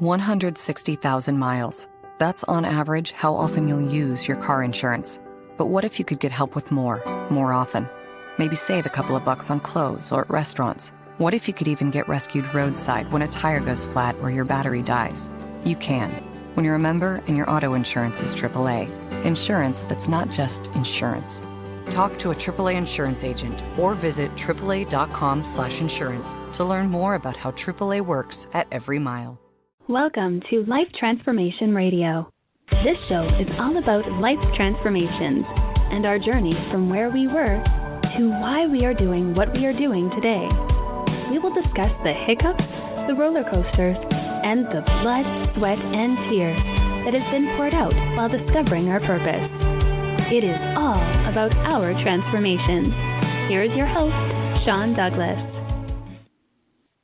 160,000 miles. That's on average how often you'll use your car insurance. But what if you could get help with more often? Maybe save a couple of bucks on clothes or at restaurants. What if you could even get rescued roadside when a tire goes flat or your battery dies? You can, when you're a member and your auto insurance is AAA. Insurance that's not just insurance. Talk to a AAA insurance agent or visit AAA.com/insurance to learn more about how AAA works at every mile. Welcome to Life Transformation Radio. This show is all about life transformations and our journey from where we were to why we are doing what we are doing today. We will discuss the hiccups, the roller coasters, and the blood, sweat, and tears that has been poured out while discovering our purpose. It is all about our transformation. Here is your host, Sean Douglas.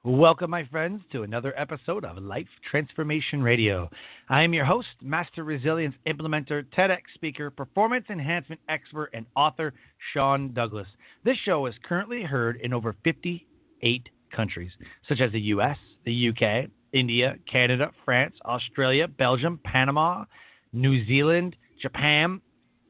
Welcome, my friends, to another episode of Life Transformation Radio. I am your host, Master Resilience Implementer, TEDx speaker, performance enhancement expert, and author, Sean Douglas. This show is currently heard in over 58 countries, such as the U.S., the U.K., India, Canada, France, Australia, Belgium, Panama, New Zealand, Japan,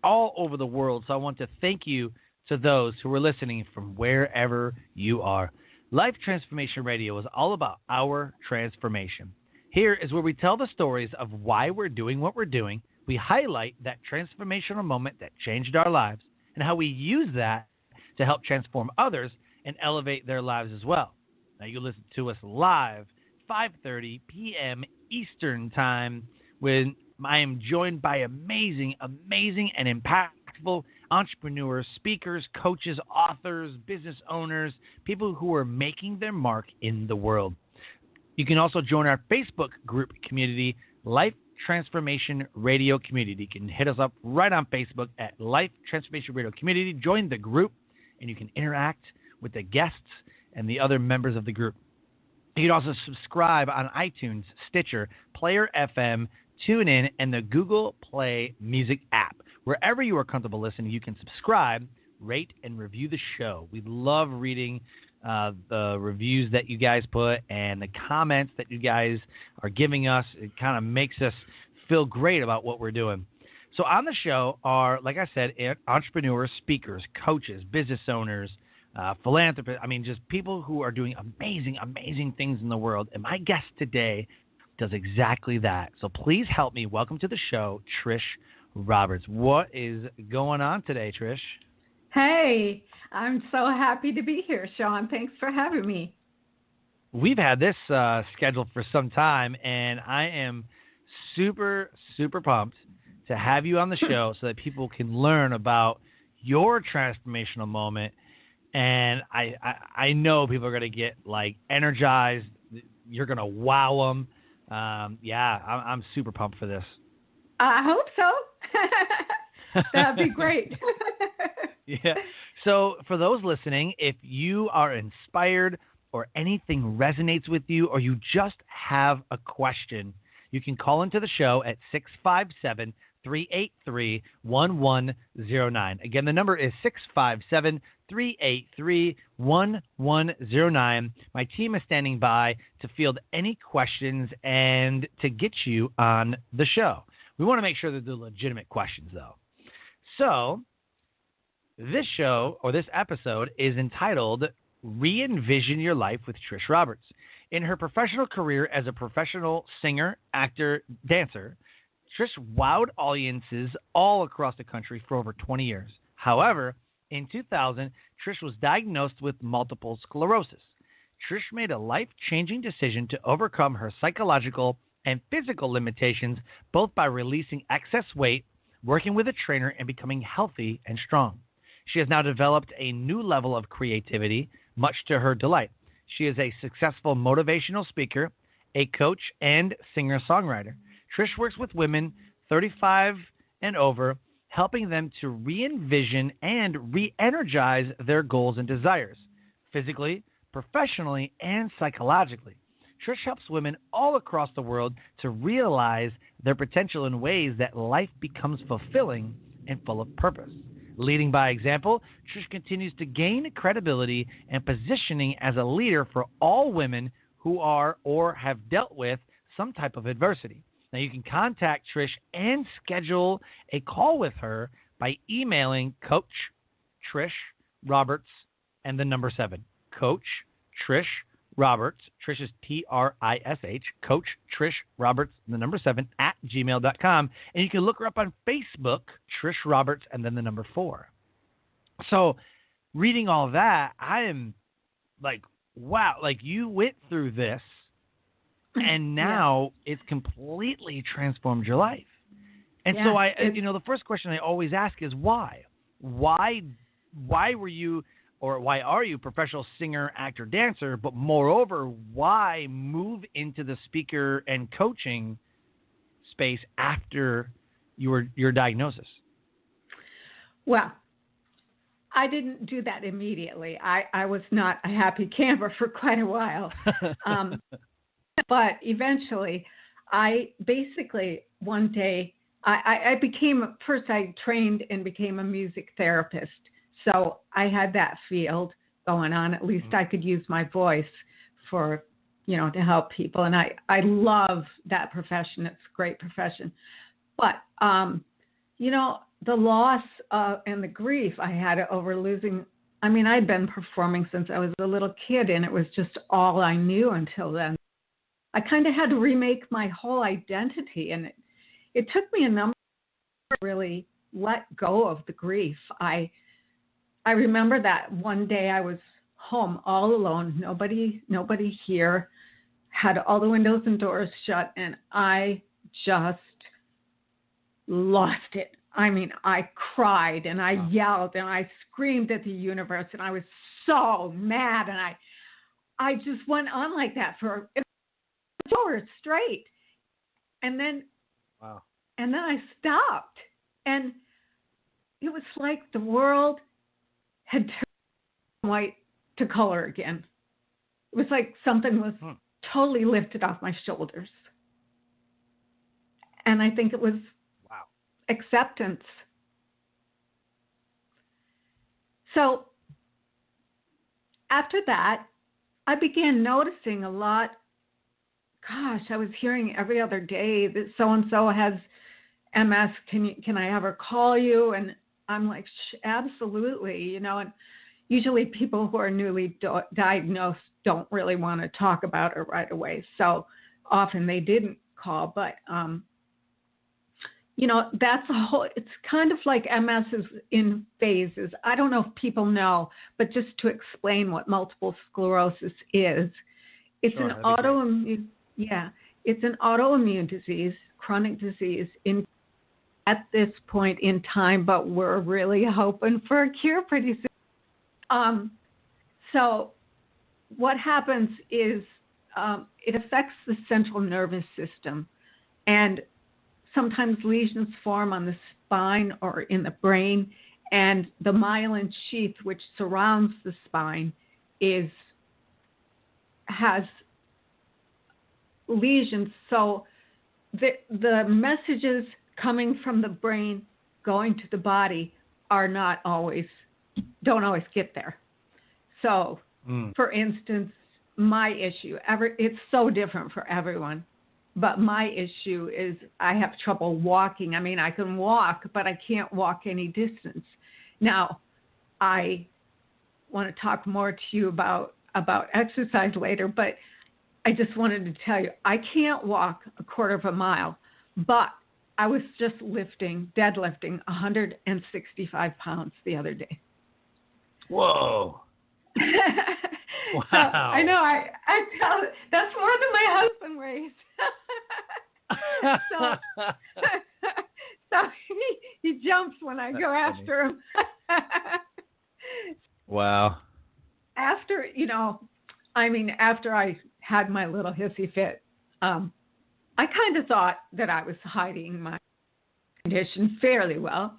all over the world. So I want to thank you to those who are listening from wherever you are. Life Transformation Radio is all about our transformation. Here is where we tell the stories of why we're doing what we're doing. We highlight that transformational moment that changed our lives and how we use that to help transform others and elevate their lives as well. Now, you listen to us live, 5:30 p.m. Eastern Time, when I am joined by amazing, and impactful entrepreneurs, speakers, coaches, authors, business owners, people who are making their mark in the world. You can also join our Facebook group community, Life Transformation Radio Community. You can hit us up right on Facebook at Life Transformation Radio Community. Join the group, and you can interact with the guests and the other members of the group. You can also subscribe on iTunes, Stitcher, Player FM, TuneIn, and the Google Play Music app. Wherever you are comfortable listening, you can subscribe, rate, and review the show. We love reading the reviews that you guys put and the comments that you guys are giving us. It kind of makes us feel great about what we're doing. So on the show are, like I said, entrepreneurs, speakers, coaches, business owners, philanthropists. I mean, just people who are doing amazing things in the world. And my guest today does exactly that. So please help me welcome to the show, Trish Roberts. What is going on today, Trish? Hey, I'm so happy to be here, Sean. Thanks for having me. We've had this scheduled for some time, and I am super pumped to have you on the show so that people can learn about your transformational moment. And I know people are going to get like energized. You're going to wow them. I'm super pumped for this. I hope so. That'd be great. Yeah. So for those listening, if you are inspired or anything resonates with you, or you just have a question, you can call into the show at 657-383-1109. Again, the number is 657-383-1109. My team is standing by to field any questions and to get you on the show. We want to make sure that they're legitimate questions, though. So this show, or this episode, is entitled Re-envision Your Life with Trish Roberts. In her professional career as a professional singer, actor, dancer, Trish wowed audiences all across the country for over 20 years. However, in 2000, Trish was diagnosed with multiple sclerosis. Trish made a life-changing decision to overcome her psychological and physical limitations, both by releasing excess weight, working with a trainer, and becoming healthy and strong. She has now developed a new level of creativity, much to her delight. She is a successful motivational speaker, a coach, and singer-songwriter. Trish works with women 35 and over, helping them to re-envision and re-energize their goals and desires, physically, professionally, and psychologically. Trish helps women all across the world to realize their potential in ways that life becomes fulfilling and full of purpose. Leading by example, Trish continues to gain credibility and positioning as a leader for all women who are or have dealt with some type of adversity. Now, you can contact Trish and schedule a call with her by emailing Coach Trish Roberts and the number 7. Coach Trish Roberts. Trish is Trish. Coach Trish Roberts, the number 7 at gmail.com. And you can look her up on Facebook, Trish Roberts, and then the number 4. So, reading all that, I am like, wow, like you went through this and now it's completely transformed your life. And so the first question I always ask is why? Why were you, or why are you a professional singer, actor, dancer, but moreover, why move into the speaker and coaching space after your diagnosis? Well, I didn't do that immediately. I was not a happy camper for quite a while. But eventually, I basically one day, I trained and became a music therapist. So I had that field going on. At least I could use my voice for, to help people. And I love that profession. It's a great profession. But, the loss and the grief I had over losing, I'd been performing since I was a little kid, and it was just all I knew until then. I kind of had to remake my whole identity, and it took me a number of years to really let go of the grief. I remember that one day I was home all alone, nobody here, had all the windows and doors shut, and I just lost it. I cried and I yelled and I screamed at the universe, and I was so mad, and I just went on like that for hours straight. And then I stopped, and it was like the world had turned from white to color again. It was like something was totally lifted off my shoulders. And I think it was acceptance. So after that, I began noticing a lot. Gosh, I was hearing every other day that so-and-so has MS. Can I ever call you? And I'm like, absolutely, and usually people who are newly diagnosed don't really want to talk about it right away. So often they didn't call, but, that's a whole, it's kind of like MS is in phases. I don't know if people know, but just to explain what multiple sclerosis is, it's an autoimmune, it's an autoimmune disease, chronic disease at this point in time, but we're really hoping for a cure pretty soon. So what happens is it affects the central nervous system, and sometimes lesions form on the spine or in the brain, and the myelin sheath, which surrounds the spine, has lesions. So the messages coming from the brain going to the body don't always get there. So, for instance, my issue, it's so different for everyone, but my issue is I have trouble walking. I can walk, but I can't walk any distance. Now, I want to talk more to you about exercise later, but I just wanted to tell you, I can't walk a quarter of a mile, but I was just deadlifting 165 pounds the other day. Whoa. Wow. So, I know, I tell that's more than my husband weighs. so he jumps when I go after him. Wow. After I had my little hissy fit, I kind of thought that I was hiding my condition fairly well.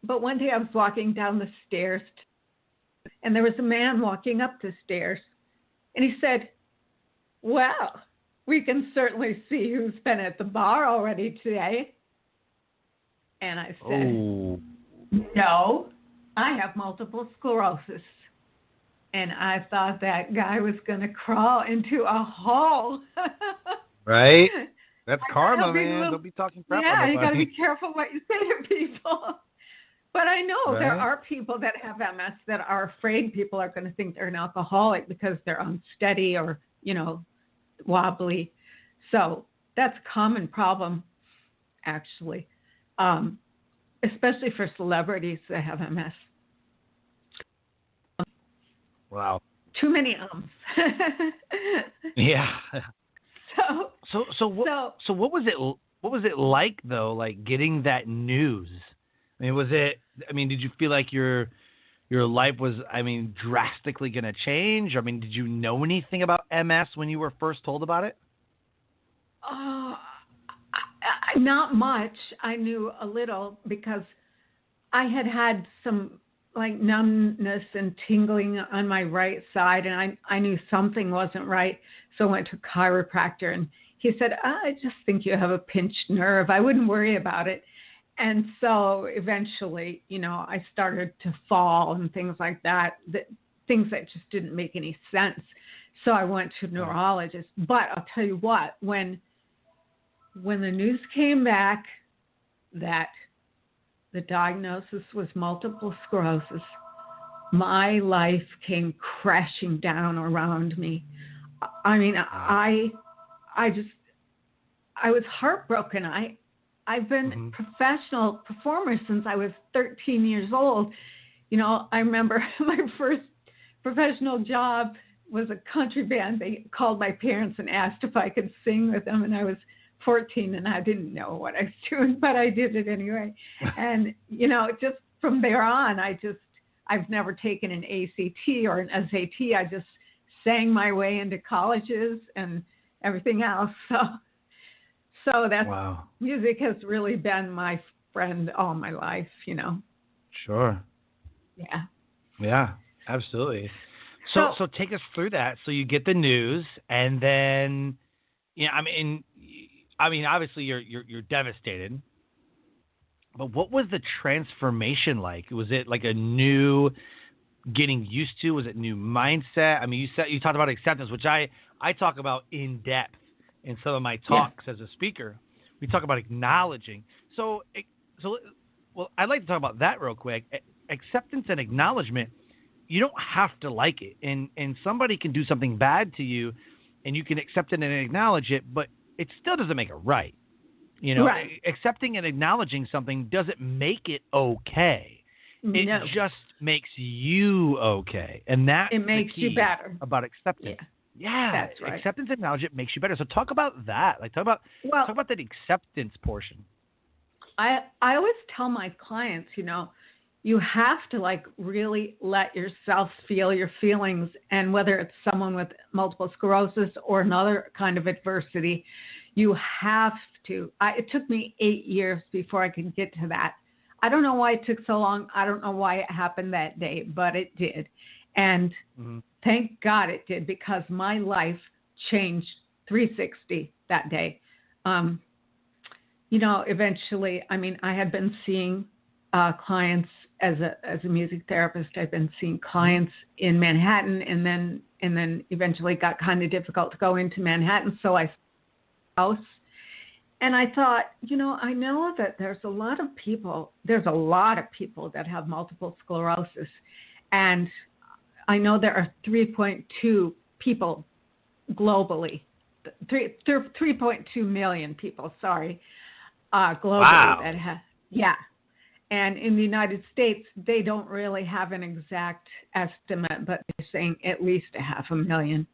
But one day I was walking down the stairs, and there was a man walking up the stairs, and he said, "Well, we can certainly see who's been at the bar already today." And I said, "No, I have multiple sclerosis." And I thought that guy was going to crawl into a hole. Right? That's karma, man. Don't be talking crap on nobody. You got to be careful what you say to people. But I know there are people that have MS that are afraid people are going to think they're an alcoholic because they're unsteady or, wobbly. So that's a common problem, actually, especially for celebrities that have MS. Wow. Too many Yeah. So what was it? What was it like though? Like getting that news? I mean, did you feel like your life was, drastically going to change? I mean, did you know anything about MS when you were first told about it? Not much. I knew a little because I had some like numbness and tingling on my right side, and I knew something wasn't right. So I went to a chiropractor, and he said, I just think you have a pinched nerve. I wouldn't worry about it. And so eventually, I started to fall and things like that, things that just didn't make any sense. So I went to a neurologist. But I'll tell you what, when the news came back that the diagnosis was multiple sclerosis, my life came crashing down around me. I mean, I was heartbroken. I've been professional performer since I was 13 years old. I remember my first professional job was a country band. They called my parents and asked if I could sing with them, and I was 14 and I didn't know what I was doing, but I did it anyway. And, just from there on, I've never taken an ACT or an SAT. I just sang my way into colleges and everything else. So that's, music has really been my friend all my life, Sure. Yeah. Yeah, absolutely. So take us through that. So you get the news, and then, obviously you're devastated. But what was the transformation like? Was it like a new getting used to? Was it new mindset? I mean, you talked about acceptance, which I talk about in depth in some of my talks as a speaker. We talk about acknowledging. So I'd like to talk about that real quick. Acceptance and acknowledgement, you don't have to like it. And somebody can do something bad to you, and you can accept it and acknowledge it, but it still doesn't make it right. Right. Accepting and acknowledging something doesn't make it okay. It just makes you okay. And that's it makes the key you better about acceptance. Yeah, that's right. Acceptance and acknowledgement makes you better. So talk about that. Talk about that acceptance portion. I always tell my clients, you have to really let yourself feel your feelings, and whether it's someone with multiple sclerosis or another kind of adversity, you have to. It took me 8 years before I could get to that. I don't know why it took so long. I don't know why it happened that day, but it did. And thank God it did, because my life changed 360 that day. Eventually, I had been seeing clients as a music therapist. I've been seeing clients in Manhattan, and then eventually got kind of difficult to go into Manhattan. So I house, and I thought, I know that there's a lot of people that have multiple sclerosis, and I know there are 3.2 people globally, 3.2 million people, globally that have, And in the United States, they don't really have an exact estimate, but they're saying at least 500,000.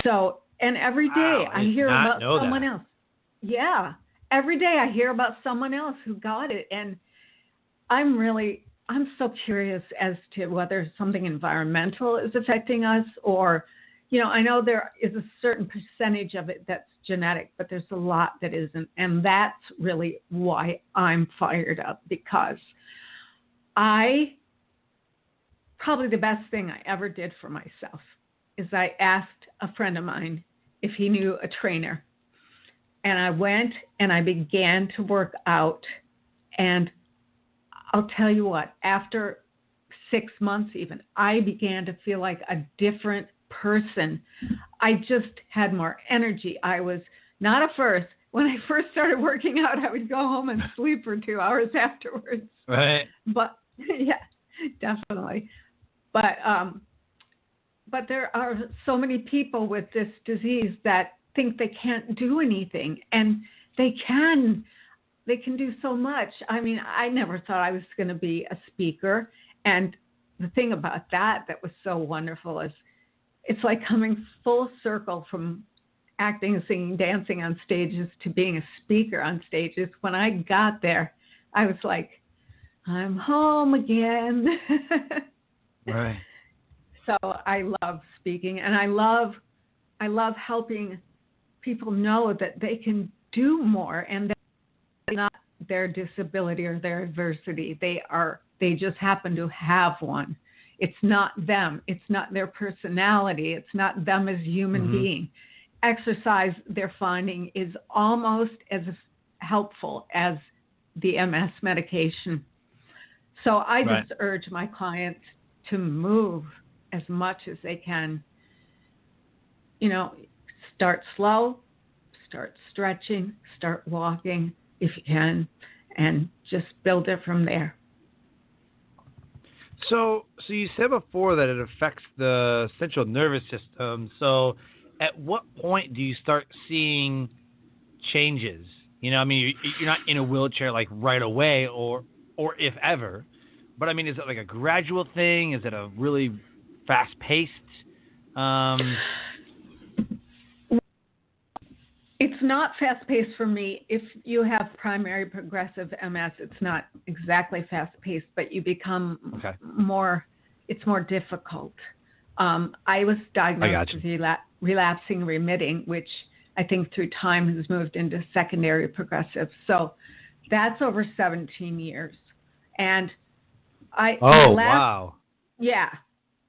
So, and every day I hear about someone else. Yeah. Every day I hear about someone else who got it. And I'm so curious as to whether something environmental is affecting us, or, I know there is a certain percentage of it that's genetic, but there's a lot that isn't. And that's really why I'm fired up, because probably the best thing I ever did for myself is I asked a friend of mine if he knew a trainer. And I went and I began to work out. And I'll tell you what, after 6 months even, I began to feel like a different person. I just had more energy. I was not at first, when I first started working out, I would go home and sleep for 2 hours afterwards. Right. But yeah, definitely. But there are so many people with this disease that think they can't do anything, and they can. They can do so much. I mean, I never thought I was going to be a speaker, and the thing about that was so wonderful is it's like coming full circle from acting, singing, dancing on stages to being a speaker on stages. When I got there, I was like, I'm home again. Right. So I love speaking, and I love helping people know that they can do more, and that it's not their disability or their adversity. They just happen to have one. It's not them. It's not their personality. It's not them as human being. Exercise, they're finding, is almost as helpful as the MS medication. So I just urge my clients to move as much as they can. You know, start slow, start stretching, start walking if you can, and just build it from there. So you said before that it affects the central nervous system. So at what point do you start seeing changes? You know, I mean, you're not in a wheelchair like right away or if ever, but I mean, is it like a gradual thing? Is it a really fast-paced? It's not fast-paced for me. If you have primary progressive MS, it's not exactly fast-paced, but you become more, it's more difficult. I was diagnosed with relapsing remitting, which I think through time has moved into secondary progressive. So that's over 17 years. And wow. Yeah.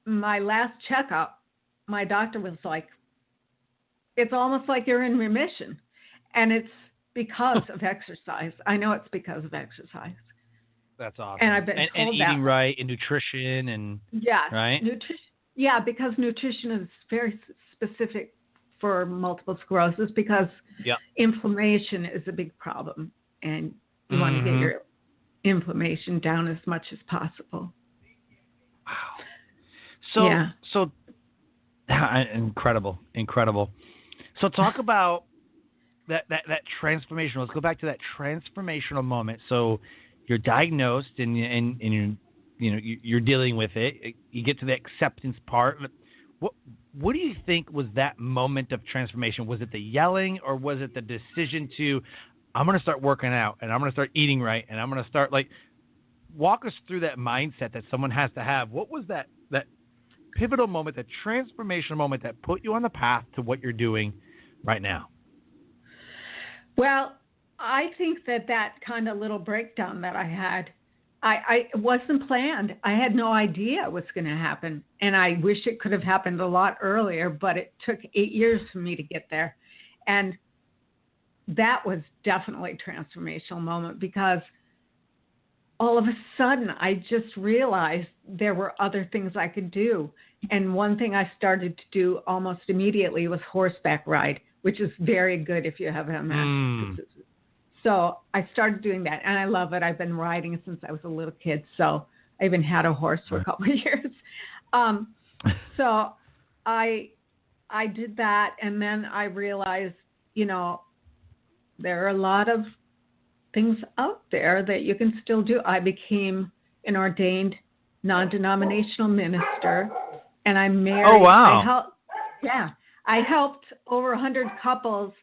My last checkup, my doctor was like, it's almost like you're in remission. And it's because of exercise. I know it's because of exercise. That's awesome. And I've been told eating right and nutrition and right? Nutrition. Yeah, because nutrition is very specific for multiple sclerosis because inflammation is a big problem. And you want to get your inflammation down as much as possible. Wow. So incredible. So talk about that transformation. Let's go back to that transformational moment. So you're diagnosed and you're dealing with it. You get to the acceptance part. What do you think was that moment of transformation? Was it the yelling, or was it the decision to, I'm going to start working out and I'm going to start eating right and I'm going to start walk us through that mindset that someone has to have. What was that pivotal moment, that transformational moment that put you on the path to what you're doing right now? Well, I think that kind of little breakdown that I had, I wasn't planned. I had no idea what's going to happen. And I wish it could have happened a lot earlier, but it took 8 years for me to get there. And that was definitely a transformational moment because all of a sudden I just realized there were other things I could do. And one thing I started to do almost immediately was horseback ride, which is very good if you have MS. So I started doing that, and I love it. I've been riding since I was a little kid, so I even had a horse for a couple of years. So I did that, and then I realized, there are a lot of things out there that you can still do. I became an ordained non-denominational minister, and I married. Oh, wow. I helped over 100 couples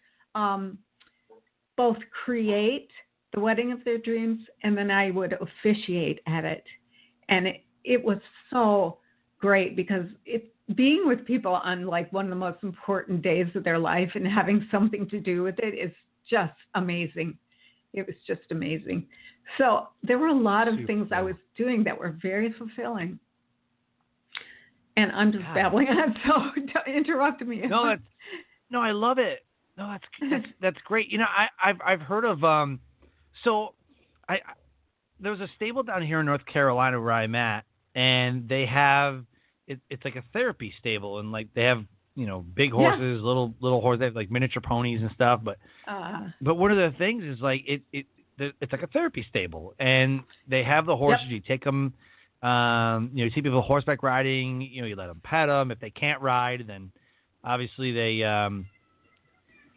both create the wedding of their dreams, and then I would officiate at it. And it was so great because being with people on one of the most important days of their life and having something to do with it is just amazing. It was just amazing. So there were a lot of things I was doing that were very fulfilling. And I'm just babbling on, so don't interrupt me. No, I love it. No, that's great. I've heard of there's a stable down here in North Carolina where I'm at, and they have it's like a therapy stable, and they have big horses, little horses, they have like miniature ponies and stuff. But one of the things is like it's like a therapy stable, and they have the horses. You take them, you see people horseback riding. You let them pet them. If they can't ride, then obviously they,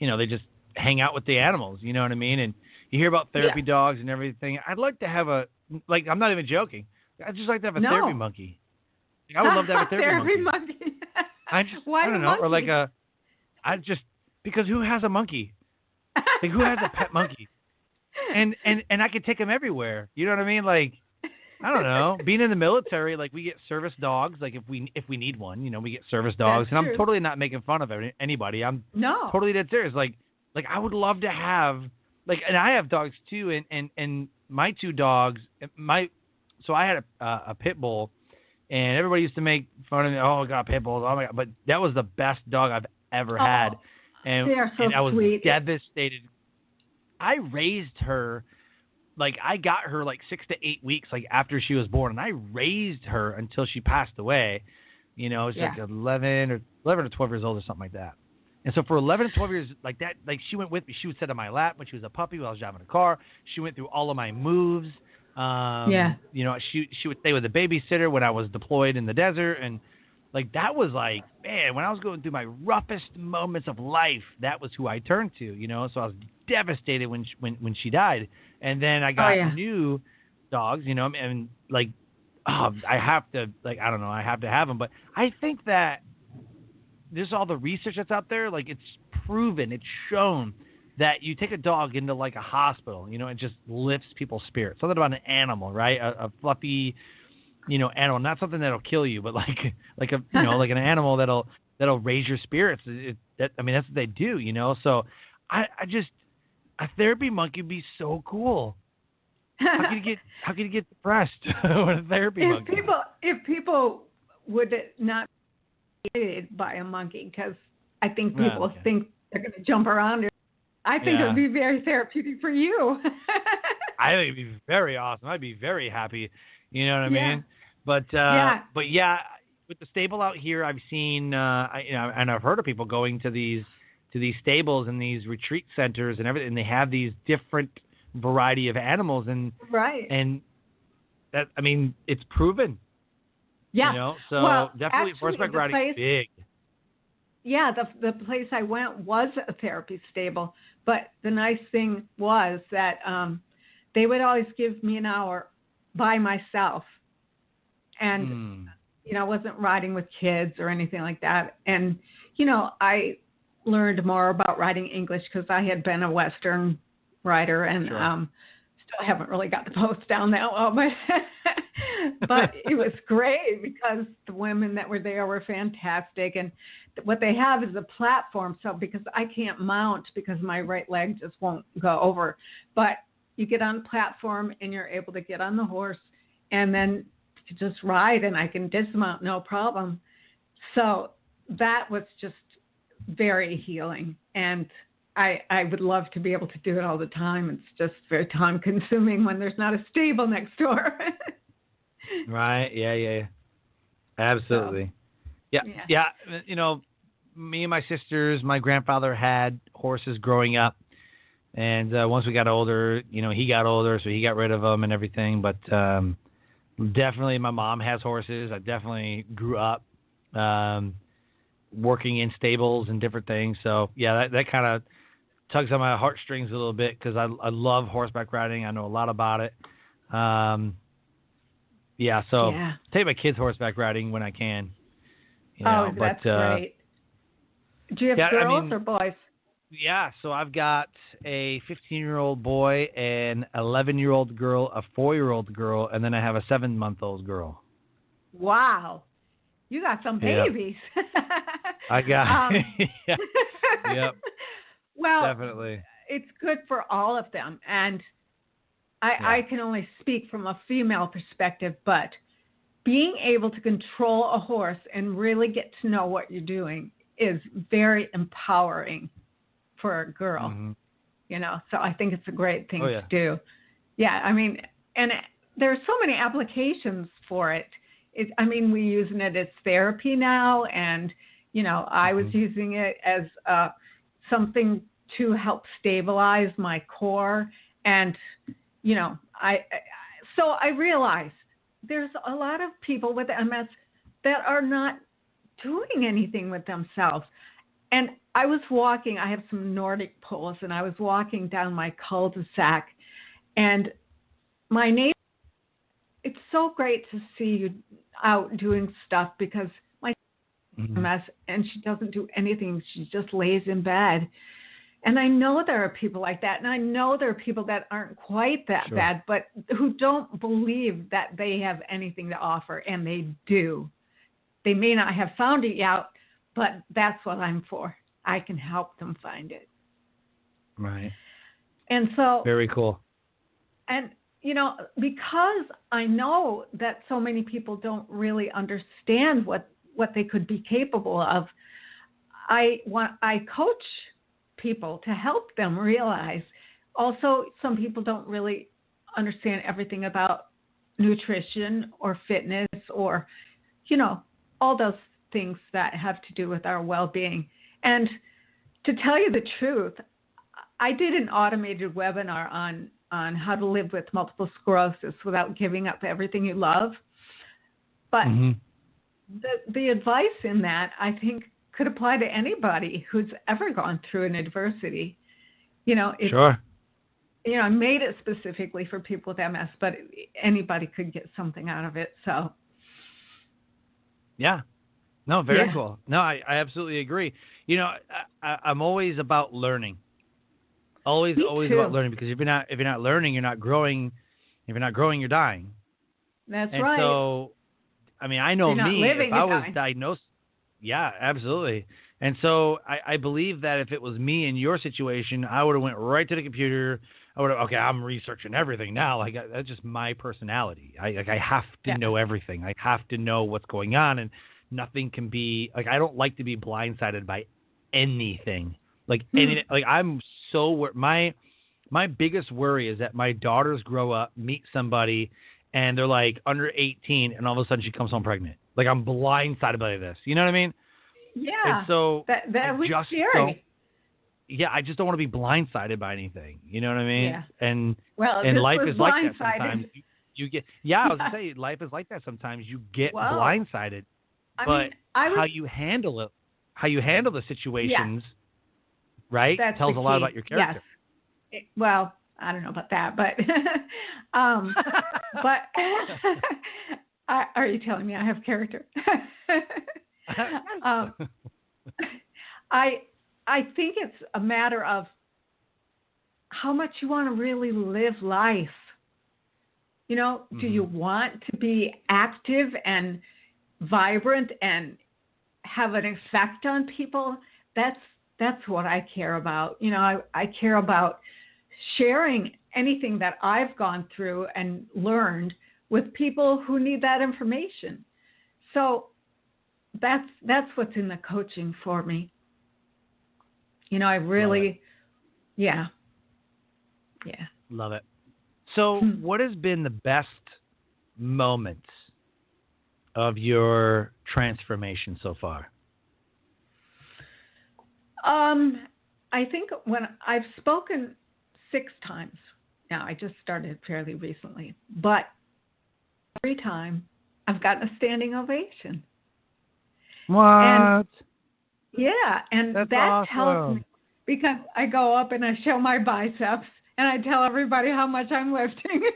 they just hang out with the animals. You know what I mean? And you hear about therapy dogs and everything. I'd like to have I'm not even joking. I'd just like to have a therapy monkey. I would love to have a therapy monkey. I don't know, or like because who has a monkey? Like, who has a pet monkey? And I could take them everywhere. You know what I mean? Like, I don't know. Being in the military, like, we get service dogs. Like, if we need one, we get service dogs. That's and true. I'm totally not making fun of anybody. I'm totally dead serious. Like I would love to have, like, and I have dogs too. And my two dogs, so I had a pit bull, and everybody used to make fun of me. Oh, I got pit bulls. Oh my God! But that was the best dog I've ever had, and they are so I was sweet. devastated. I raised her, like, I got her like 6 to 8 weeks, like, after she was born, and I raised her until she passed away. It was like 11 or 12 years old or something like that. And so for 11 to 12 years, like that, like, she went with me. She would sit on my lap when she was a puppy while I was driving a car. She went through all of my moves. She would stay with a babysitter when I was deployed in the desert. And like, that was like, man, when I was going through my roughest moments of life, that was who I turned to, So I was devastated when she died. And then I got new dogs, and like, I have to, like, I don't know, I have to have them. But I think that there's all the research that's out there. Like, it's proven, it's shown that you take a dog into like a hospital, it just lifts people's spirits. Something about an animal, right? A fluffy, animal, not something that'll kill you, but like a, like an animal that'll raise your spirits. That's what they do, So I just, a therapy monkey would be so cool. How could you get depressed with a therapy monkey? If people would not be aided by a monkey, because I think people think they're going to jump around. I think it would be very therapeutic for you. I think it'd be very awesome. I'd be very happy. You know what I mean? But with the stable out here, I've seen, and I've heard of people going to these stables and these retreat centers and everything. And they have these different variety of animals, and that, it's proven. Yeah. So definitely actually, horseback riding is big. Yeah, the place I went was a therapy stable, but the nice thing was that they would always give me an hour by myself, and I wasn't riding with kids or anything like that. And I learned more about riding English because I had been a Western rider, and still haven't really got the post down that well, but it was great because the women that were there were fantastic. And what they have is a platform. So because I can't mount because my right leg just won't go over, but you get on the platform and you're able to get on the horse and then just ride, and I can dismount no problem. So that was just very healing. And I would love to be able to do it all the time. It's just very time consuming when there's not a stable next door. Right. Yeah. Absolutely. So, yeah. Me and my sisters, my grandfather had horses growing up. And once we got older, he got older, so he got rid of them and everything. But definitely my mom has horses. I definitely grew up working in stables and different things. So, yeah, that kind of tugs on my heartstrings a little bit because I love horseback riding. I know a lot about it. Take my kids horseback riding when I can. That's great. Do you have girls or boys? Yeah, so I've got a 15-year-old boy, an 11-year-old girl, a 4-year-old girl, and then I have a 7-month-old girl. Wow. You got some babies. I got Yep. Well, definitely. It's good for all of them. And I can only speak from a female perspective, but being able to control a horse and really get to know what you're doing is very empowering for a girl, so I think it's a great thing to do. Yeah. And there's so many applications for it. We using it as therapy now, and, I was using it as something to help stabilize my core. And, so I realized there's a lot of people with MS that are not doing anything with themselves. And I was walking, I have some Nordic poles, and I was walking down my cul-de-sac, and my neighbor, it's so great to see you out doing stuff, because my MS, and she doesn't do anything. She just lays in bed. And I know there are people like that, and I know there are people that aren't quite that bad, but who don't believe that they have anything to offer, and they do. They may not have found it yet, but that's what I'm for. I can help them find it. Right. And so... Very cool. And, because I know that so many people don't really understand what they could be capable of, I coach people to help them realize. Also, some people don't really understand everything about nutrition or fitness or, all those things that have to do with our well-being. And to tell you the truth, I did an automated webinar on how to live with multiple sclerosis without giving up everything you love. But the advice in that, I think, could apply to anybody who's ever gone through an adversity. I made it specifically for people with MS, but anybody could get something out of it. So. Yeah. No, very cool. No, I absolutely agree. I'm always about learning. Always about learning, because if you're not learning, you're not growing. If you're not growing, you're dying. That's and right. So, I know me, if I was diagnosed, yeah, absolutely. And so I believe that if it was me in your situation, I would have went right to the computer. I'm researching everything now. That's just my personality. I have to know everything. I have to know what's going on, and nothing can be I don't like to be blindsided by anything. I'm so my biggest worry is that my daughters grow up, meet somebody, and they're like under 18, and all of a sudden she comes home pregnant. I'm blindsided by this. You know what I mean? Yeah. And so that was scary. I just don't want to be blindsided by anything. You know what I mean? Yeah. And this life was is like that sometimes. blindsided. You get I was gonna say life is like that sometimes. You get blindsided, but how you handle it, how you handle the situations, right, tells a lot about your character. Yes. Well, I don't know about that, but but are you telling me I have character? I think it's a matter of how much you want to really live life. Do you want to be active and vibrant and have an effect on people? That's what I care about. I care about sharing anything that I've gone through and learned with people who need that information. So that's what's in the coaching for me. I really, yeah. Love it. So what has been the best moments of your transformation so far? I think when I've spoken 6 times. Now, I just started fairly recently, but every time I've gotten a standing ovation. What? And That's that awesome. tells me, because I go up and I show my biceps and I tell everybody how much I'm lifting.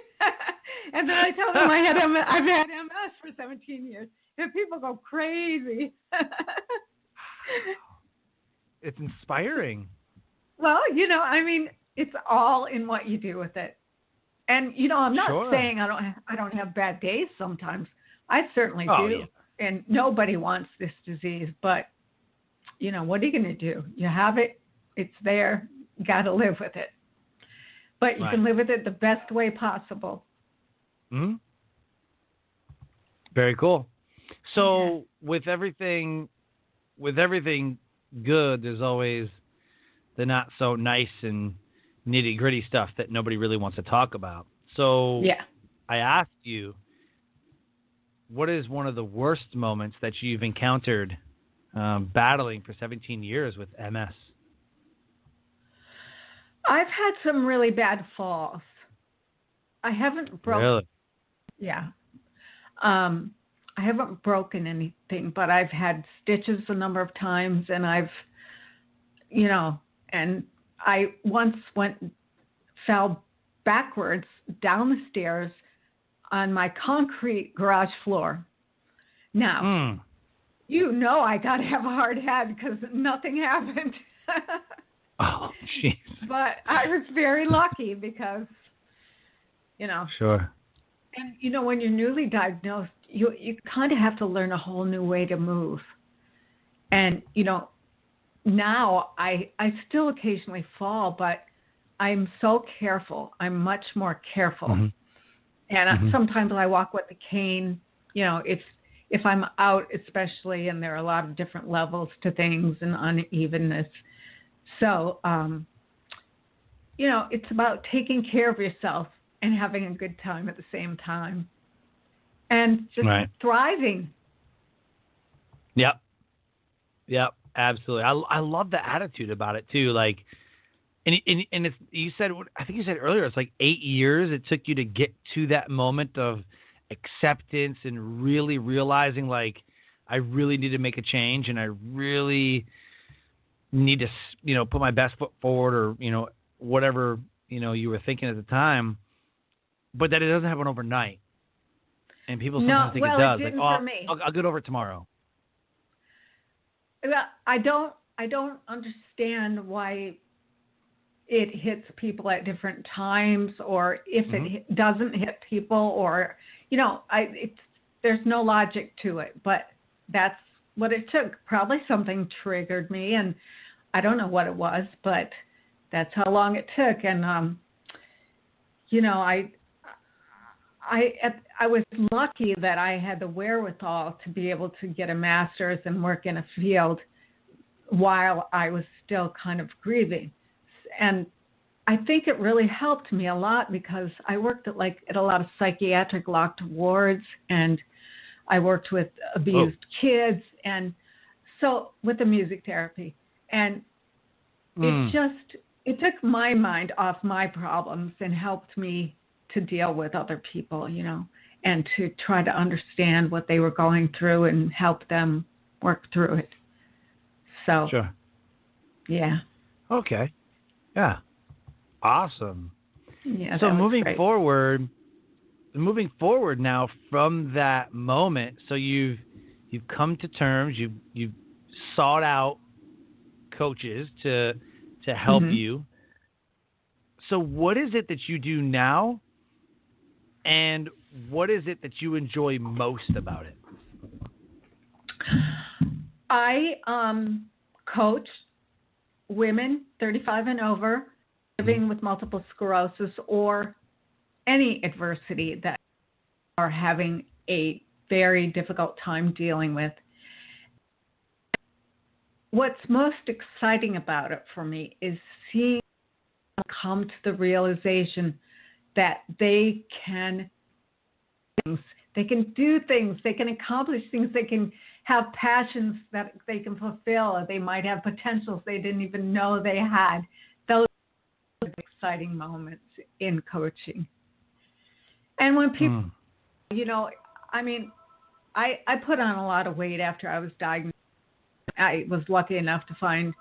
And then I tell them I've had MS for 17 years. And people go crazy. It's inspiring. Well, it's all in what you do with it. And, I'm not saying I don't have bad days sometimes. I certainly do. Yeah. And nobody wants this disease, but, what are you going to do? You have it. It's there. You got to live with it. But you can live with it the best way possible. Mm-hmm. Very cool. So with everything good, there's always the not so nice and nitty gritty stuff that nobody really wants to talk about. So I asked you, what is one of the worst moments that you've encountered battling for 17 years with MS. I've had some really bad falls. I haven't broken. Really? Yeah. I haven't broken anything, but I've had stitches a number of times, and and I once fell backwards down the stairs on my concrete garage floor. Now, I got to have a hard head because nothing happened. Oh, jeez. But I was very lucky because, Sure. And, when you're newly diagnosed, you kind of have to learn a whole new way to move. And, now I still occasionally fall, but I'm so careful. I'm much more careful. Mm-hmm. And sometimes I walk with a cane, if I'm out especially, and there are a lot of different levels to things and unevenness. So, it's about taking care of yourself and having a good time at the same time. And just thriving. Yep, absolutely. I love the attitude about it too. Like, and it's, I think you said earlier, it's like 8 years it took you to get to that moment of acceptance and really realizing, like, I really need to make a change, and I really need to, put my best foot forward, or whatever you were thinking at the time, but that it doesn't happen overnight. And people sometimes think it does. It didn't like, for me. I'll get over it tomorrow. Well, I don't understand why it hits people at different times, or if it doesn't hit people, or there's no logic to it. But that's what it took. Probably something triggered me, and I don't know what it was, but that's how long it took. And I was lucky that I had the wherewithal to be able to get a master's and work in a field while I was still kind of grieving. And I think it really helped me a lot because I worked at a lot of psychiatric locked wards, and I worked with abused kids, and so with the music therapy. And it took my mind off my problems and helped me to deal with other people, and to try to understand what they were going through and help them work through it. So, sure. Yeah. Okay. Yeah. Awesome. Yeah. So moving forward now from that moment, so you've come to terms, you've sought out coaches to help you. So what is it that you do now, and what is it that you enjoy most about it? I coach women 35 and over living with multiple sclerosis or any adversity that are having a very difficult time dealing with. What's most exciting about it for me is seeing them come to the realization that they can do things, they can accomplish things, they can have passions that they can fulfill, or they might have potentials they didn't even know they had. Those are the exciting moments in coaching. And when people, I put on a lot of weight after I was diagnosed. I was lucky enough to find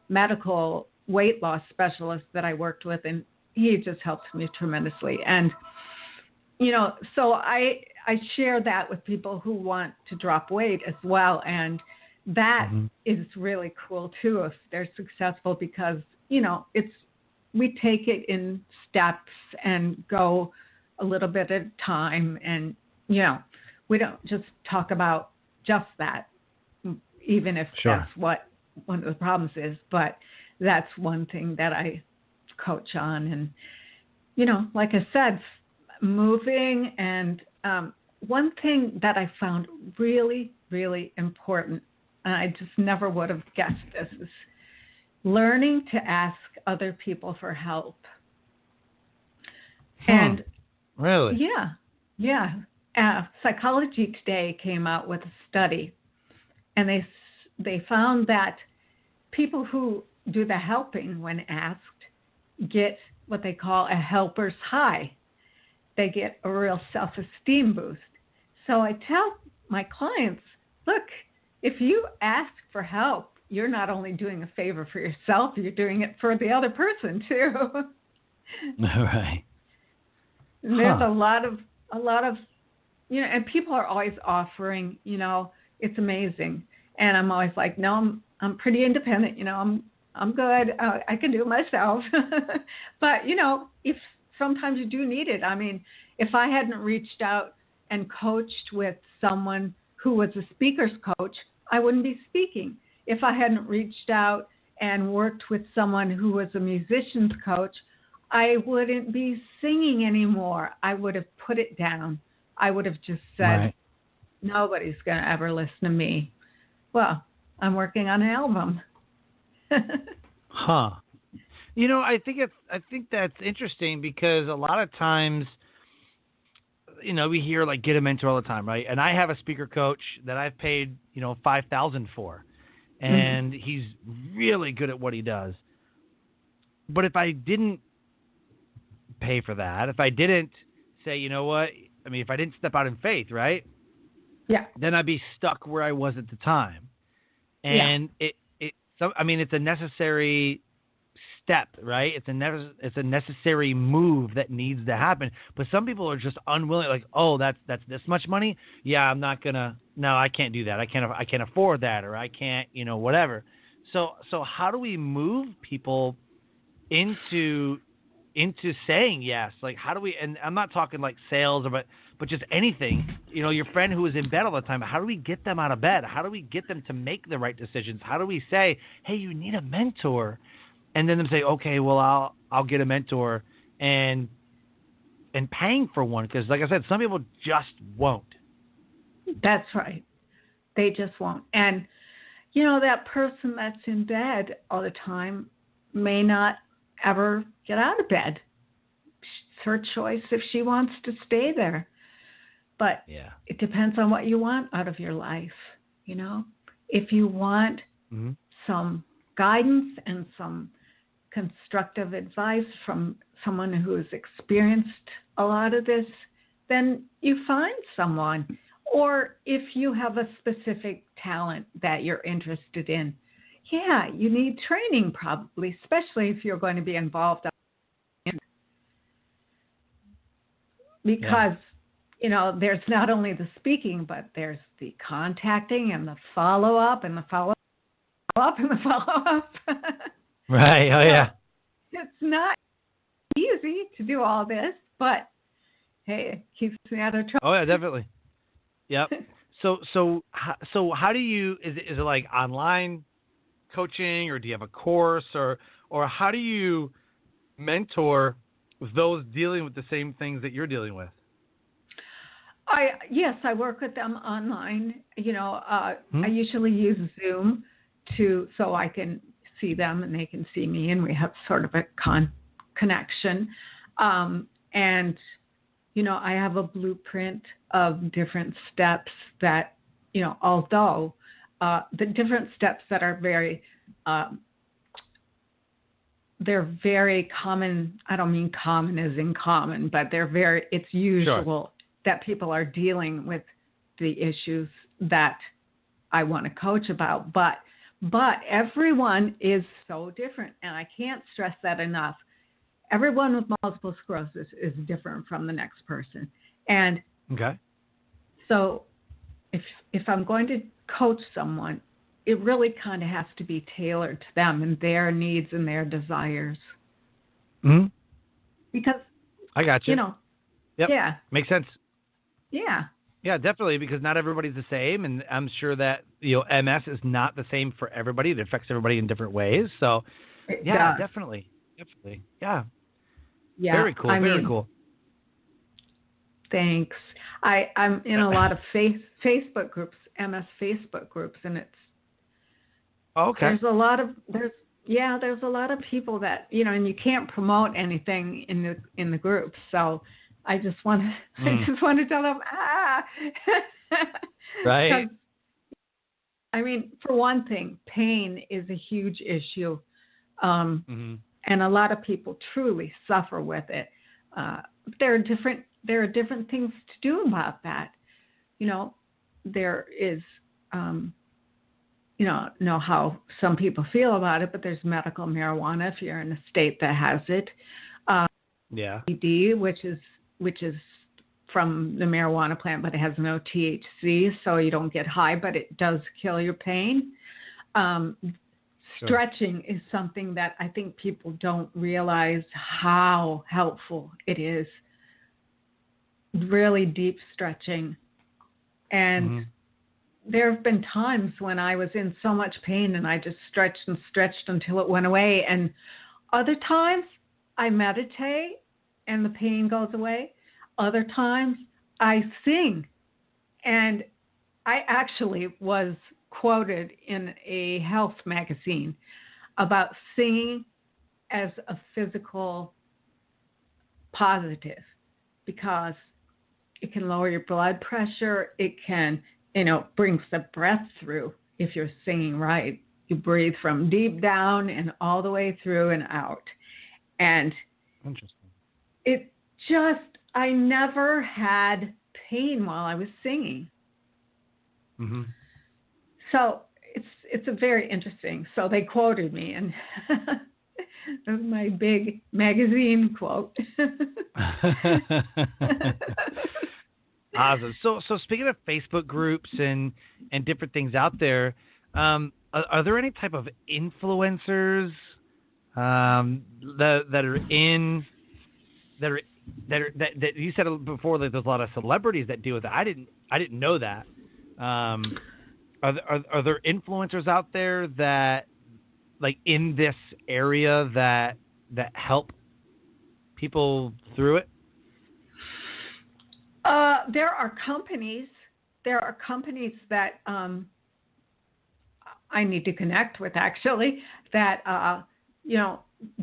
medical weight loss specialist that I worked with, and he just helped me tremendously. And, so I share that with people who want to drop weight as well. And that is really cool too, if they're successful, because, we take it in steps and go a little bit at a time. And, we don't just talk about just that, even if that's what one of the problems is, but that's one thing that I coach on. And, like I said, moving, and one thing that I found really, really important, and I just never would have guessed this, is learning to ask other people for help. And really? Yeah. Psychology Today came out with a study, and they they found that people who do the helping when asked get what they call a helper's high. They get a real self-esteem boost. So I tell my clients, look, if you ask for help, you're not only doing a favor for yourself, you're doing it for the other person too. Right. There's a lot of, and people are always offering, it's amazing. And I'm always like, no, I'm pretty independent, I'm good. I can do it myself. But, if sometimes you do need it. I mean, if I hadn't reached out and coached with someone who was a speaker's coach, I wouldn't be speaking. If I hadn't reached out and worked with someone who was a musician's coach, I wouldn't be singing anymore. I would have put it down. I would have just said, Right. Nobody's going to ever listen to me. Well, I'm working on an album. Huh. I think that's interesting because a lot of times, we hear like get a mentor all the time, right? And I have a speaker coach that I've paid, $5,000 for, and he's really good at what he does. But if I didn't pay for that, if I didn't say, you know what, if I didn't step out in faith, right? Yeah. Then I'd be stuck where I was at the time. And it's a necessary step, right? It's a necessary move that needs to happen. But some people are just unwilling, like, oh, that's this much money? Yeah, I'm not gonna. No, I can't do that. I can't afford that, or I can't, whatever. So how do we move people into saying yes? Like, how do we? And I'm not talking like sales, but just anything. Your friend who is in bed all the time. How do we get them out of bed? How do we get them to make the right decisions? How do we say, hey, you need a mentor? And then them say, okay, well, I'll get a mentor, and paying for one, because like I said, some people just won't. That's right. They just won't. And that person that's in bed all the time may not ever get out of bed. It's her choice if she wants to stay there. But it depends on what you want out of your life. If you want some guidance and some constructive advice from someone who has experienced a lot of this, then you find someone. Or if you have a specific talent that you're interested in, you need training probably, especially if you're going to be involved. Because, there's not only the speaking, but there's the contacting and the follow-up and the follow-up and the follow-up. Right. Oh, yeah. It's not easy to do all this, but hey, it keeps me out of trouble. Oh, yeah, definitely. Yep. So how do you? Is it like online coaching, or do you have a course, or how do you mentor those dealing with the same things that you're dealing with? I work with them online. I usually use Zoom so I can see them and they can see me, and we have sort of a connection. And I have a blueprint of different steps that, although the different steps that are very they're very common. I don't mean common as in common, but it's usual that people are dealing with the issues that I want to coach about. But everyone is so different, and I can't stress that enough. Everyone with multiple sclerosis is different from the next person. And so if I'm going to coach someone, it really kind of has to be tailored to them and their needs and their desires. Because I got you. Yep. Yeah. Makes sense. Yeah. Yeah, definitely, because not everybody's the same, and I'm sure that MS is not the same for everybody. It affects everybody in different ways. So, it yeah, does. definitely, yeah. Yeah. Very cool. Very cool. Thanks. I'm in a lot of Facebook groups, MS Facebook groups, and it's there's a lot of people that and you can't promote anything in the group. So I just want to tell them right. I mean, for one thing, pain is a huge issue. And a lot of people truly suffer with it. There are different things to do about that. There is, know how some people feel about it, but there's medical marijuana if you're in a state that has it. CBD, which is from the marijuana plant, but it has no THC, so you don't get high, but it does kill your pain. Stretching is something that I think people don't realize how helpful it is. Really deep stretching. And there have been times when I was in so much pain and I just stretched and stretched until it went away. And other times I meditate and the pain goes away. Other times I sing. And I actually was quoted in a health magazine about singing as a physical positive because it can lower your blood pressure. It can, brings the breath through if you're singing right. You breathe from deep down and all the way through and out. And interesting. I never had pain while I was singing. So it's a very interesting. So they quoted me, and that was my big magazine quote. Awesome. So speaking of Facebook groups and different things out there, are there any type of influencers that are in that you said before that there's a lot of celebrities that deal with it? I didn't know that. Are there influencers out there that, like, in this area that help people through it? There are companies that I need to connect with, actually, that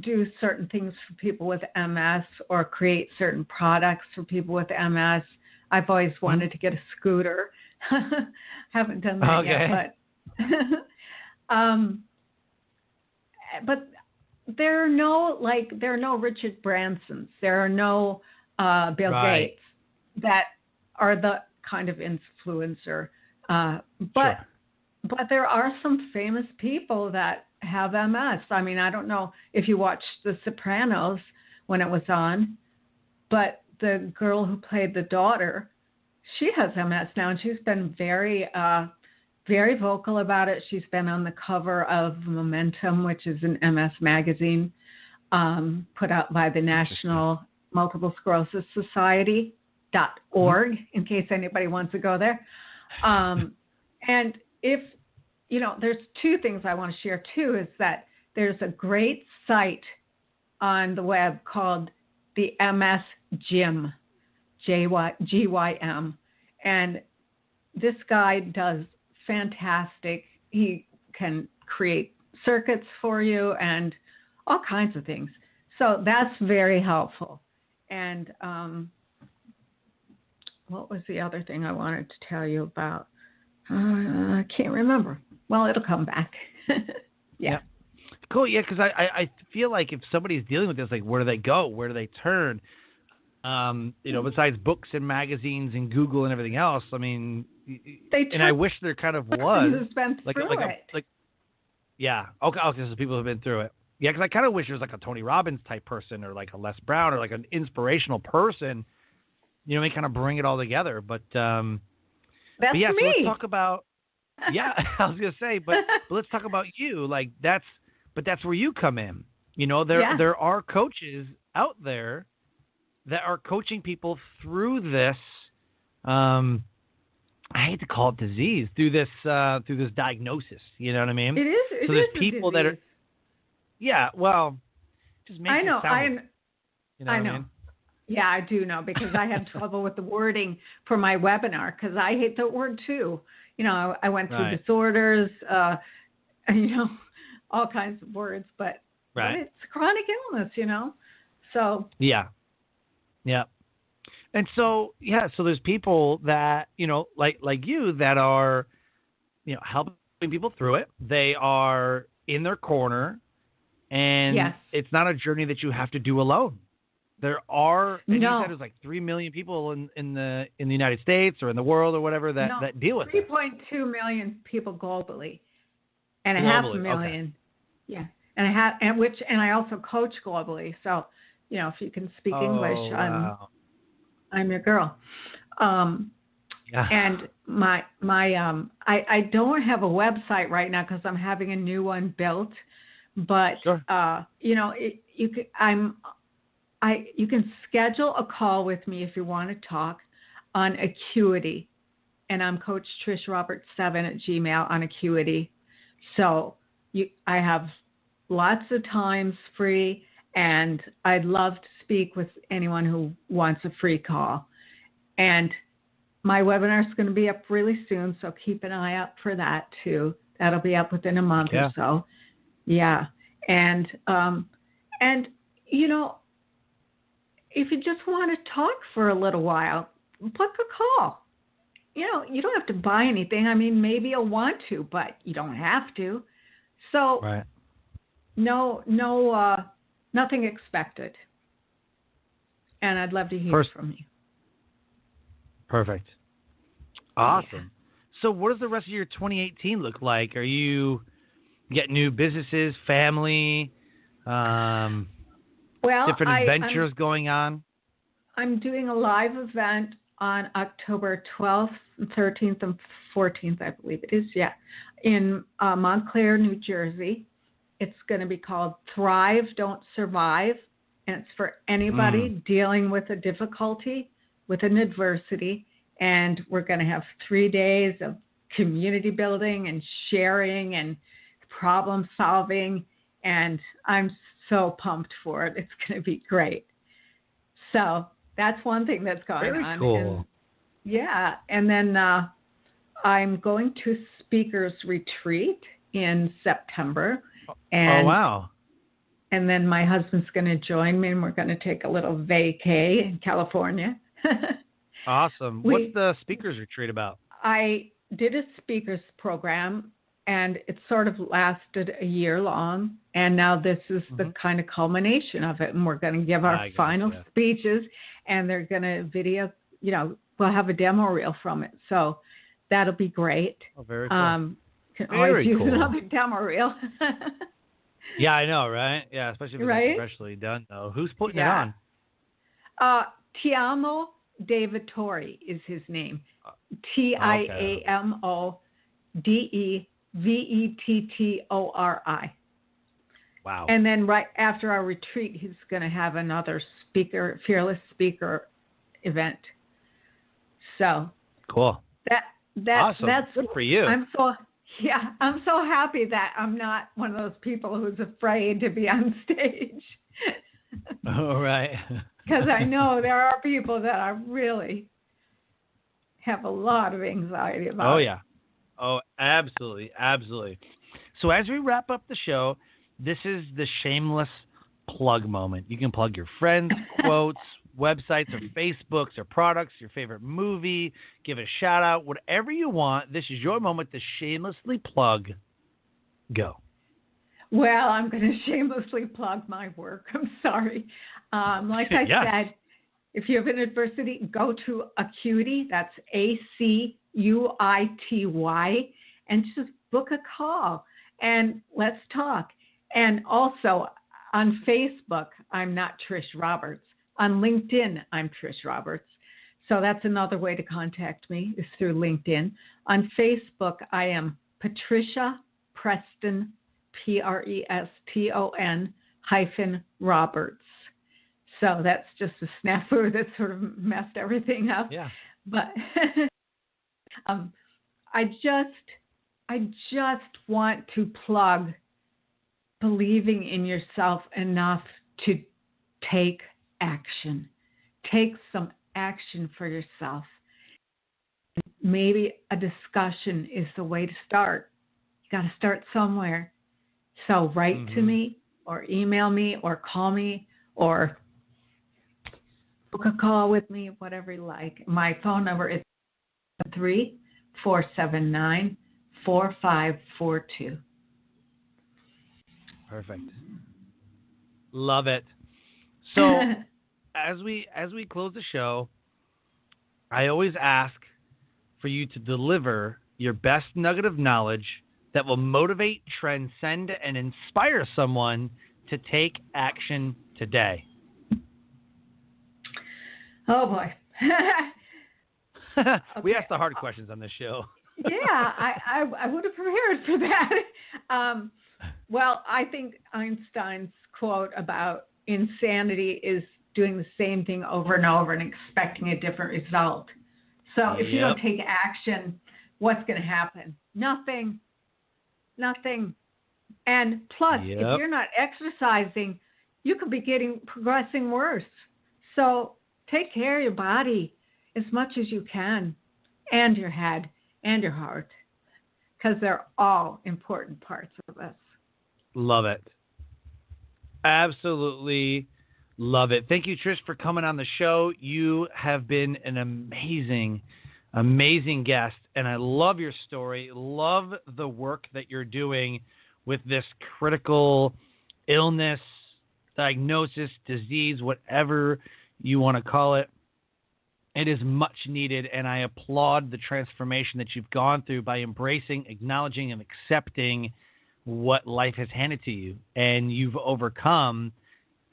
do certain things for people with MS or create certain products for people with MS. I've always wanted to get a scooter. Haven't done that yet, but there are no Richard Bransons. There are no Bill Gates that are the kind of influencer. But there are some famous people that have MS. I mean, I don't know if you watched The Sopranos when it was on, but the girl who played the daughter, she has MS now, and she's been very, very vocal about it. She's been on the cover of Momentum, which is an MS magazine put out by the National Multiple Sclerosis Society.org, in case anybody wants to go there. And if, there's two things I want to share too, is that there's a great site on the web called the MS Gym. GYM, and this guy does fantastic. He can create circuits for you and all kinds of things. So that's very helpful. And what was the other thing I wanted to tell you about? I can't remember. Well, it'll come back. Yeah. Cool. Yeah, because I feel like if somebody's dealing with this, like, where do they go? Where do they turn? Besides books and magazines and Google and everything else, I mean, I wish there kind of was yeah. Okay, so people have been through it. Yeah, because I kind of wish there was like a Tony Robbins type person or like a Les Brown or like an inspirational person, they kind of bring it all together. But that's me. Me. So let's talk about. Yeah, I was gonna say, but let's talk about you. Like that's where you come in. There are coaches out there that are coaching people through this. I hate to call it disease, through this diagnosis. You know what I mean? It is. So there's people that are. Yeah. Well, just makes I know. it sound. I know. I mean? Yeah, I do know, because I had trouble with the wording for my webinar, because I hate that word too. I went through disorders, all kinds of words, but it's chronic illness, So yeah. And so so there's people that like you that are helping people through it. They are in their corner, and Yes. it's not a journey that you have to do alone. There are, and you No. said it was like 3 million people in the United States or in the world or whatever that deal with it. 3.2 million people globally, and a Globally, half a okay. million. Yeah, and I also coach globally. So, if you can speak English, wow. I'm your girl. Yeah. And I don't have a website right now because I'm having a new one built. But Sure. you can schedule a call with me if you want to talk on Acuity, and I'm Coach Trish Roberts 7 at Gmail on Acuity. So I have lots of times free, and I'd love to speak with anyone who wants a free call. And my webinar is going to be up really soon, so keep an eye out for that too. That'll be up within a month or so. Yeah, and if you just want to talk for a little while, book a call. You don't have to buy anything. I mean, maybe you'll want to, but you don't have to. So, Right. Nothing expected. And I'd love to hear from you. Perfect. Awesome. Yeah. So what does the rest of your 2018 look like? Are you getting new businesses, family, different adventures going on? I'm doing a live event on October 12th, 13th, and 14th, I believe it is, in Montclair, New Jersey. It's going to be called Thrive, Don't Survive, and it's for anybody dealing with a difficulty, with an adversity, and we're going to have 3 days of community building and sharing and problem solving, and I'm so pumped for it. It's going to be great. So that's one thing that's going on. Very cool. And then I'm going to Speakers Retreat in September. And, oh, wow. And then my husband's going to join me, and we're going to take a little vacay in California. Awesome. What's the Speakers Retreat about? I did a speakers program, and it sort of lasted a year long. And now this is the kind of culmination of it. And we're going to give our final speeches, and they're going to video, we'll have a demo reel from it. So that'll be great. Oh, very cool. Can always use another demo reel. Yeah, I know, right? Yeah, especially if it's professionally done, though. Who's putting it on? Tiamo Devettori is his name. Tiamo Devettori. Wow. And then right after our retreat, he's going to have another fearless speaker event. So cool. Awesome. That's good for you. I'm so happy that I'm not one of those people who's afraid to be on stage. All right. Because I know there are people that I really have a lot of anxiety about. Oh, yeah. Oh, absolutely. Absolutely. So as we wrap up the show, this is the shameless plug moment. You can plug your friends, quotes, websites, or Facebooks, or products, your favorite movie, give a shout out, whatever you want. This is your moment to shamelessly plug. Go. Well, I'm going to shamelessly plug my work. I'm sorry. Like I said, if you have an adversity, go to Acuity. That's Acuity, and just book a call and let's talk. And also on Facebook, I'm not Trish Roberts. On LinkedIn, I'm Trish Roberts. So that's another way to contact me is through LinkedIn. On Facebook, I am Patricia Preston, Preston-Roberts. So that's just a snafu that sort of messed everything up. Yeah. But I just want to plug believing in yourself enough to take action. Take some action for yourself. Maybe a discussion is the way to start. You got to start somewhere. So write to me or email me or call me or book a call with me, whatever you like. My phone number is 479 4542. Perfect. Love it. So as we close the show, I always ask for you to deliver your best nugget of knowledge that will motivate, transcend, and inspire someone to take action today. Oh, boy. We ask the hard questions on this show. Yeah, I would have prepared for that. Well, I think Einstein's quote about insanity is doing the same thing over and over and expecting a different result. So if you don't take action, what's going to happen? Nothing. And plus, if you're not exercising, you could be progressing worse. So take care of your body as much as you can, and your head and your heart, because they're all important parts of us. Love it. Absolutely love it. Thank you, Trish, for coming on the show. You have been an amazing guest, and I love your story. Love the work that you're doing with this critical illness, diagnosis, disease, whatever you want to call it. It is much needed, and I applaud the transformation that you've gone through by embracing, acknowledging, and accepting what life has handed to you. And you've overcome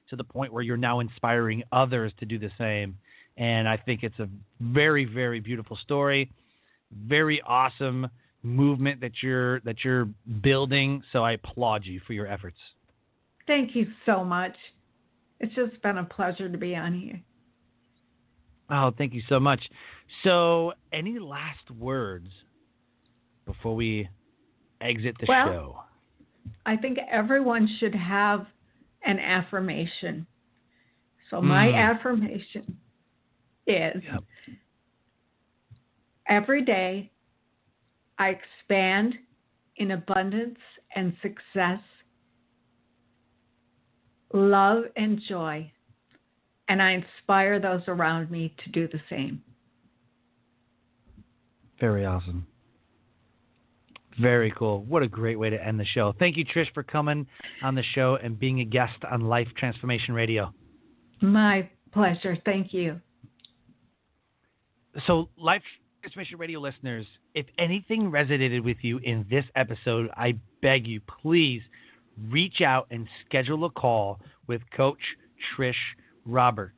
to the point where you're now inspiring others to do the same. And I think it's a very, very beautiful story, very awesome movement that you're building. So I applaud you for your efforts. Thank you so much. It's just been a pleasure to be on here. Oh, thank you so much. So, any last words before we exit the show? I think everyone should have an affirmation. So my affirmation is every day I expand in abundance and success, love and joy, and I inspire those around me to do the same. Very awesome. Very cool. What a great way to end the show. Thank you, Trish, for coming on the show and being a guest on Life Transformation Radio. My pleasure. Thank you. So, Life Transformation Radio listeners, if anything resonated with you in this episode, I beg you, please reach out and schedule a call with Coach Trish Roberts.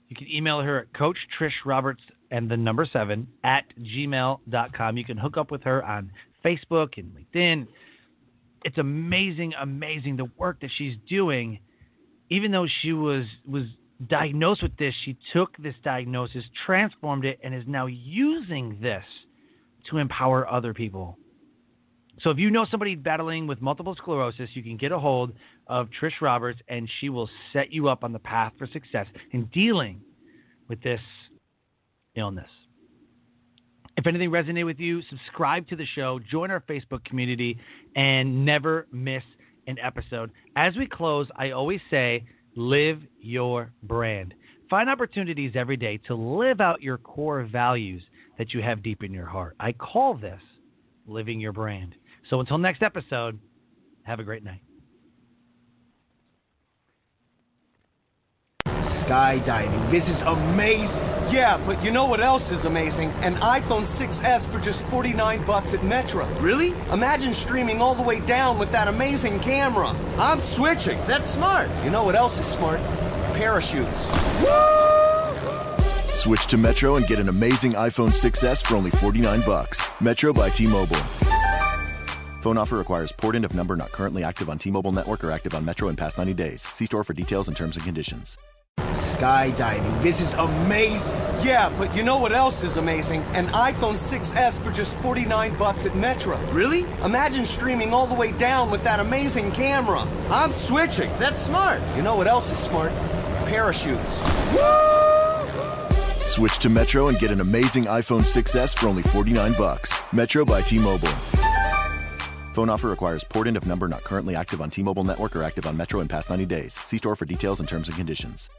You can email her at Coach Trish Roberts and the number 7 at gmail.com. You can hook up with her on Facebook and LinkedIn. It's amazing the work that she's doing. Even though she was diagnosed with this, she took this diagnosis, transformed it, and is now using this to empower other people. So if you know somebody battling with multiple sclerosis, you can get a hold of Trish Roberts, and she will set you up on the path for success in dealing with this illness. If anything resonated with you, subscribe to the show, join our Facebook community, and never miss an episode. As we close, I always say, live your brand. Find opportunities every day to live out your core values that you have deep in your heart. I call this living your brand. So until next episode, have a great night. Skydiving. This is amazing. Yeah, but you know what else is amazing? An iPhone 6S for just $49 at Metro. Really? Imagine streaming all the way down with that amazing camera. I'm switching. That's smart. You know what else is smart? Parachutes. Switch to Metro and get an amazing iPhone 6S for only $49. Metro by T-Mobile. Phone offer requires port-in of number not currently active on T-Mobile network or active on Metro in past 90 days. See store for details and terms and conditions. Skydiving. This is amazing. Yeah, but you know what else is amazing? An iPhone 6S for just $49 at Metro. Really? Imagine streaming all the way down with that amazing camera. I'm switching. That's smart. You know what else is smart? Parachutes. Switch to Metro and get an amazing iPhone 6S for only $49. Metro by T-Mobile. Phone offer requires port-in of number not currently active on T-Mobile network or active on Metro in past 90 days. See store for details and terms and conditions.